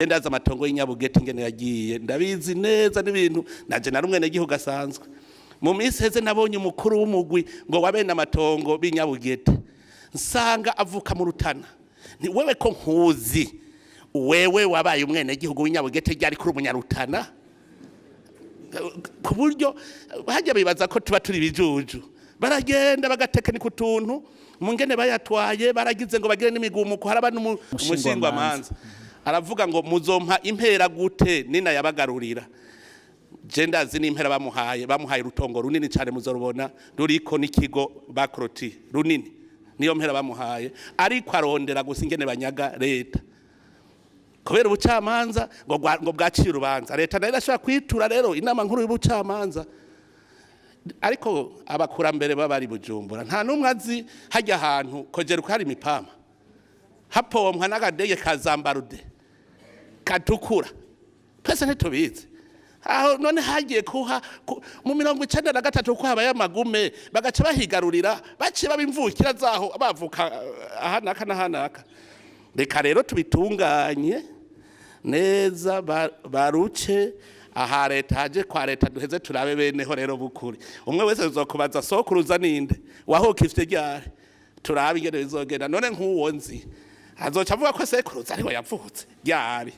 ndaza amatongo y'Inyabugete ingene yagiye ndabizi neza n'ibintu naje na rumwe negihugu gasanzwe mu minsi heze nabonye umukuru w'umugwi ngo wabene amatongo b'Inyabugete nsanga avuka mu Rutana ni wewe ko nkuzi wewe wabaye umwene gihugu w'Inyabugete ryari kuri umunyarutana ku buryo hajya bibaza ko tuba turi bijuju baragenda bagatekenika utuntu mu ngene bayatwaye baragize ngo bagire n'imigumuko haraba n'umushingwa manza aravuga ngo muzompa impera gute nina yabagarurira je ndazi n'impera bamuhaye rutongo runini cyane muzorubona ruriko n'ikigo bakroti runini niyo mpera bamuhaye ariko arondera gusa ingene banyaga leta kubera ubucamanza ngo bwaciye urubanza leta nayo irashobora kwitura rero inama nkuru y'ubucamanza ariko abakurambere babari Bujumbura nta numwe azi hajya ahantu kogera ko hari imipama hapomwa n'agadege kazambarude katukura pese ntitubizi aho none hagiye kuha mu 1993 ko habaye amagume bagaca bahigarurira baciye babimvukira zaho bavuka ahanaka n'ahanaka reka rero tubitunganye neza baruce aha leta haje kwa leta duheze turabe beneho rero bukuri umwe wese uzokubaza sokuruza ninde wahokifite ryari turabe ingene bizogenda none nk'uwo nzi azoca avuga ko sekuruza ariho yapfutse ryari